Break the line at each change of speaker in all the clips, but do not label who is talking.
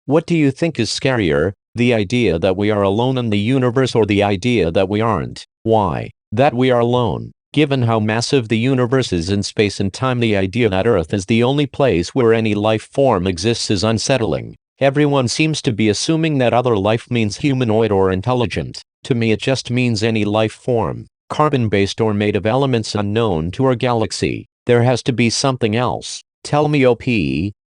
What do you think is scarier, the idea that we are alone in the universe or the idea that we aren't? Why? That we are alone. Given how massive the universe is in space and time, the idea that Earth is the only place where any life form exists is unsettling. Everyone seems to be assuming that other life means humanoid or intelligent. To me, it just means any life form, carbon-based or made of elements unknown to our galaxy. There has to be something else. Tell me, OP,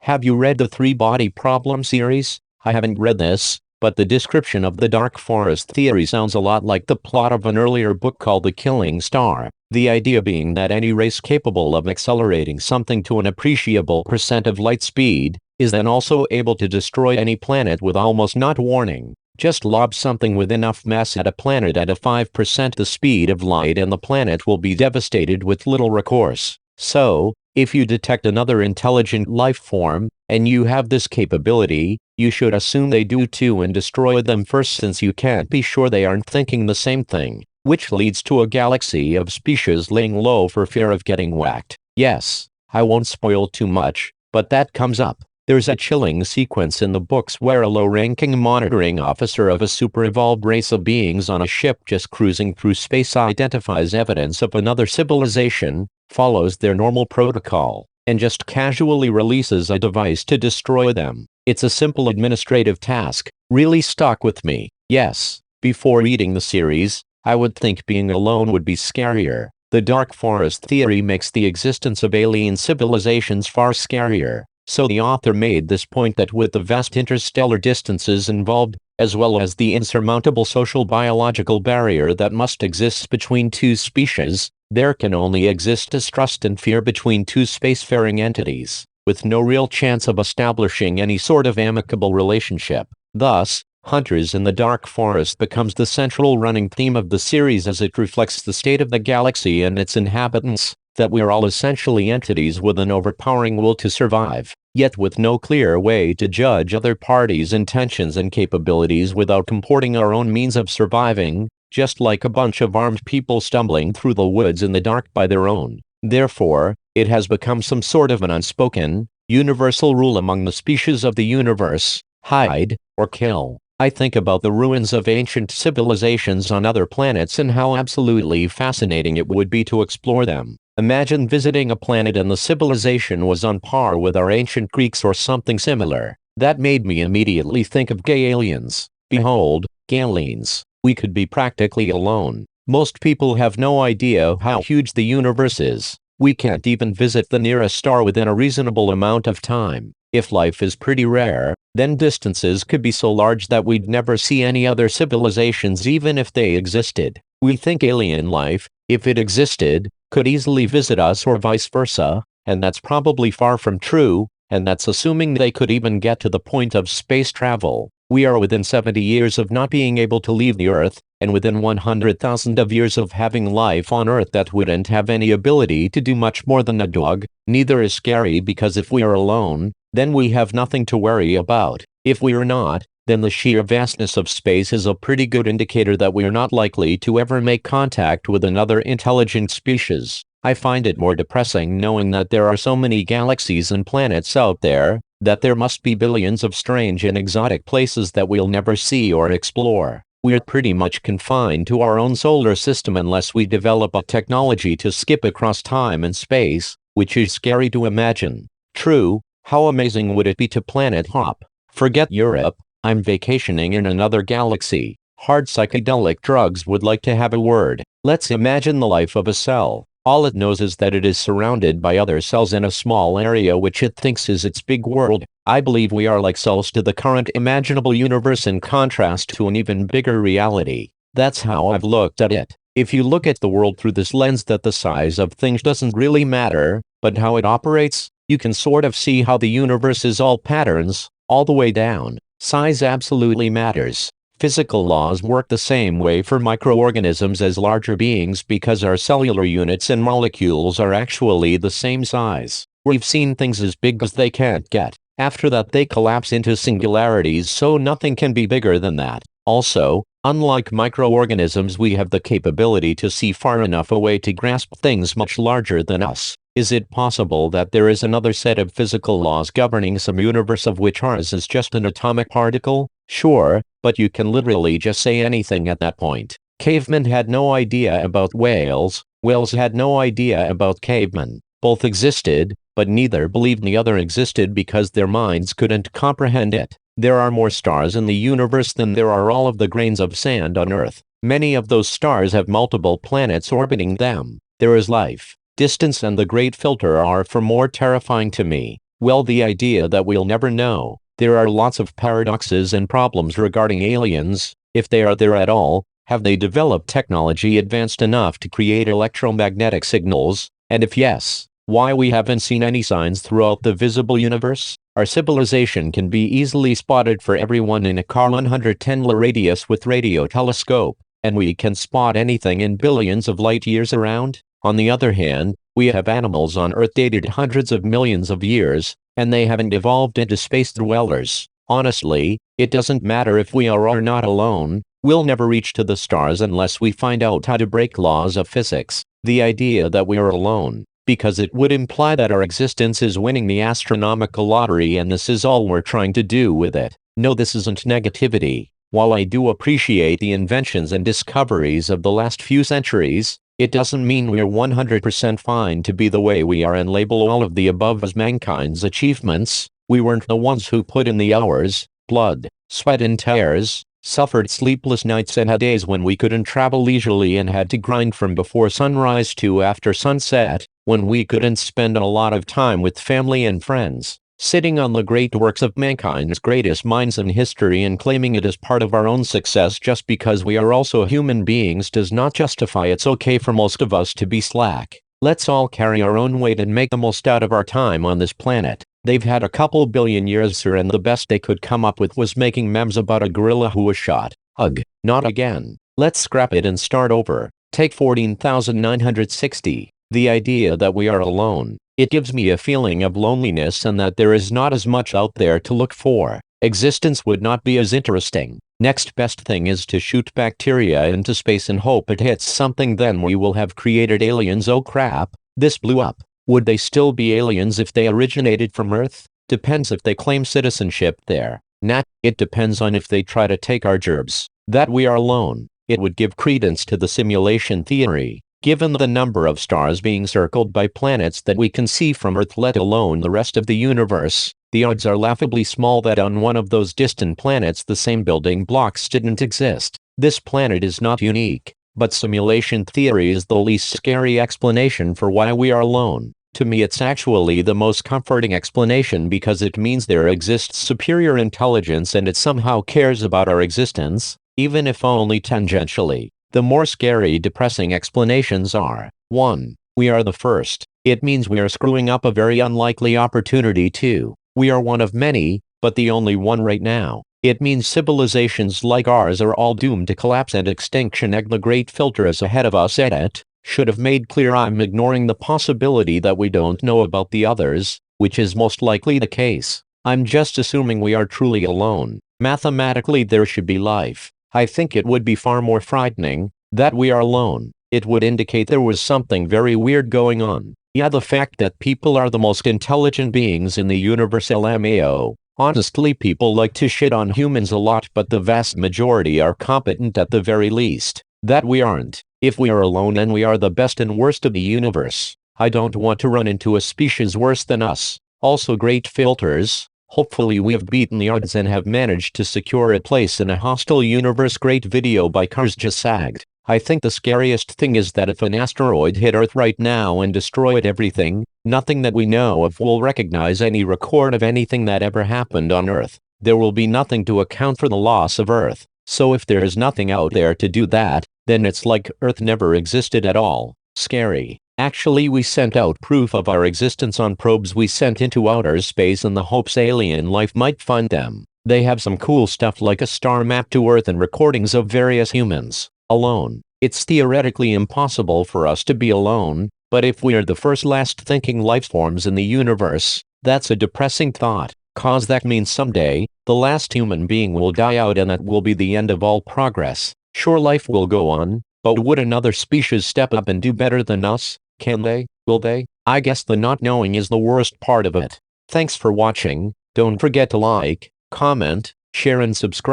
have you read the Three-Body Problem series? I haven't read this, but the description of the dark forest theory sounds a lot like the plot of an earlier book called The Killing Star. The idea being that any race capable of accelerating something to an appreciable percent of light speed is then also able to destroy any planet with almost not warning. Just lob something with enough mass at a planet at a 5% the speed of light and the planet will be devastated with little recourse. So, if you detect another intelligent life form, and you have this capability, you should assume they do too and destroy them first, since you can't be sure they aren't thinking the same thing, which leads to a galaxy of species laying low for fear of getting whacked. Yes, I won't spoil too much, but that comes up. There's a chilling sequence in the books where a low-ranking monitoring officer of a super-evolved race of beings on a ship just cruising through space identifies evidence of another civilization, follows their normal protocol, and just casually releases a device to destroy them. It's a simple administrative task, really stuck with me. Yes, before reading the series, I would think being alone would be scarier. The dark forest theory makes the existence of alien civilizations far scarier. So the author made this point that with the vast interstellar distances involved, as well as the insurmountable social biological barrier that must exist between two species, there can only exist distrust and fear between two spacefaring entities, with no real chance of establishing any sort of amicable relationship. Thus, Hunters in the Dark Forest becomes the central running theme of the series as it reflects the state of the galaxy and its inhabitants, that we are all essentially entities with an overpowering will to survive, yet with no clear way to judge other parties' intentions and capabilities without comporting our own means of surviving, just like a bunch of armed people stumbling through the woods in the dark by their own. Therefore, it has become some sort of an unspoken, universal rule among the species of the universe: hide or kill. I think about the ruins of ancient civilizations on other planets and how absolutely fascinating it would be to explore them. Imagine visiting a planet and the civilization was on par with our ancient Greeks or something similar. That made me immediately think of gay aliens. Behold, Galileans. We could be practically alone. Most people have no idea how huge the universe is. We can't even visit the nearest star within a reasonable amount of time. If life is pretty rare, then distances could be so large that we'd never see any other civilizations even if they existed. We think alien life, if it existed, could easily visit us or vice versa, and that's probably far from true, and that's assuming they could even get to the point of space travel. We are within 70 years of not being able to leave the Earth, and within 100,000 of years of having life on Earth that wouldn't have any ability to do much more than a dog. Neither is scary, because if we are alone, then we have nothing to worry about. If we are not, then the sheer vastness of space is a pretty good indicator that we are not likely to ever make contact with another intelligent species. I find it more depressing knowing that there are so many galaxies and planets out there, that there must be billions of strange and exotic places that we'll never see or explore. We're pretty much confined to our own solar system unless we develop a technology to skip across time and space, which is scary to imagine. True, how amazing would it be to planet hop? Forget Europe, I'm vacationing in another galaxy. Hard psychedelic drugs would like to have a word. Let's imagine the life of a cell. All it knows is that it is surrounded by other cells in a small area which it thinks is its big world. I believe we are like cells to the current imaginable universe in contrast to an even bigger reality. That's how I've looked at it. If you look at the world through this lens that the size of things doesn't really matter, but how it operates, you can sort of see how the universe is all patterns, all the way down. Size absolutely matters. Physical laws work the same way for microorganisms as larger beings because our cellular units and molecules are actually the same size. We've seen things as big as they can't get. After that they collapse into singularities, so nothing can be bigger than that. Also, unlike microorganisms, we have the capability to see far enough away to grasp things much larger than us. Is it possible that there is another set of physical laws governing some universe of which ours is just an atomic particle? Sure, but you can literally just say anything at that point. Cavemen had no idea about whales, whales had no idea about cavemen. Both existed, but neither believed the other existed because their minds couldn't comprehend it. There are more stars in the universe than there are all of the grains of sand on Earth. Many of those stars have multiple planets orbiting them. There is life. Distance and the great filter are far more terrifying to me. Well, the idea that we'll never know. There are lots of paradoxes and problems regarding aliens, if they are there at all. Have they developed technology advanced enough to create electromagnetic signals? And if yes, why we haven't seen any signs throughout the visible universe? Our civilization can be easily spotted for everyone in a car 110 radius with radio telescope, and we can spot anything in billions of light years around. On the other hand, we have animals on Earth dated hundreds of millions of years, and they haven't evolved into space dwellers. Honestly, it doesn't matter if we are or not alone. We'll never reach to the stars unless we find out how to break laws of physics. The idea that we are alone, because it would imply that our existence is winning the astronomical lottery and this is all we're trying to do with it. No, this isn't negativity. While I do appreciate the inventions and discoveries of the last few centuries, it doesn't mean we're 100% fine to be the way we are and label all of the above as mankind's achievements. We weren't the ones who put in the hours, blood, sweat and tears, suffered sleepless nights and had days when we couldn't travel leisurely and had to grind from before sunrise to after sunset, when we couldn't spend a lot of time with family and friends, sitting on the great works of mankind's greatest minds in history and claiming it as part of our own success just because we are also human beings does not justify it's okay for most of us to be slack. Let's all carry our own weight and make the most out of our time on this planet. They've had a couple billion years, sir, and the best they could come up with was making memes about a gorilla who was shot. Ugh, not again. Let's scrap it and start over. Take 14,960. The idea that we are alone. It gives me a feeling of loneliness and that there is not as much out there to look for. Existence would not be as interesting. Next best thing is to shoot bacteria into space and hope it hits something, then we will have created aliens. Oh crap, this blew up. Would they still be aliens if they originated from Earth? Depends if they claim citizenship there. Nah, it depends on if they try to take our gerbs. That we are alone. It would give credence to the simulation theory. Given the number of stars being circled by planets that we can see from Earth, let alone the rest of the universe, the odds are laughably small that on one of those distant planets the same building blocks didn't exist. This planet is not unique. But simulation theory is the least scary explanation for why we are alone. To me, it's actually the most comforting explanation because it means there exists superior intelligence and it somehow cares about our existence, even if only tangentially. The more scary, depressing explanations are: 1. We are the first. It means we are screwing up a very unlikely opportunity. 2. We are one of many, but the only one right now. It means civilizations like ours are all doomed to collapse and extinction. The great filter is ahead of us. Edit. Should have made clear I'm ignoring the possibility that we don't know about the others, which is most likely the case. I'm just assuming we are truly alone. Mathematically there should be life. I think it would be far more frightening that we are alone. It would indicate there was something very weird going on. Yeah, the fact that people are the most intelligent beings in the universe. LMAO. Honestly, people like to shit on humans a lot, but the vast majority are competent at the very least. That we aren't. If we are alone, then we are the best and worst of the universe. I don't want to run into a species worse than us. Also, great filters. Hopefully we have beaten the odds and have managed to secure a place in a hostile universe. Great video by Cars Just Sagged. I think the scariest thing is that if an asteroid hit Earth right now and destroyed everything, nothing that we know of will recognize any record of anything that ever happened on Earth. There will be nothing to account for the loss of Earth. So if there is nothing out there to do that, then it's like Earth never existed at all. Scary. Actually, we sent out proof of our existence on probes we sent into outer space in the hopes alien life might find them. They have some cool stuff like a star map to Earth and recordings of various humans. Alone. It's theoretically impossible for us to be alone, but if we are the first last thinking life forms in the universe, that's a depressing thought, cause that means someday, the last human being will die out and that will be the end of all progress. Sure, life will go on, but would another species step up and do better than us? Can they? Will they? I guess the not knowing is the worst part of it. Thanks for watching. Don't forget to like, comment, share and subscribe.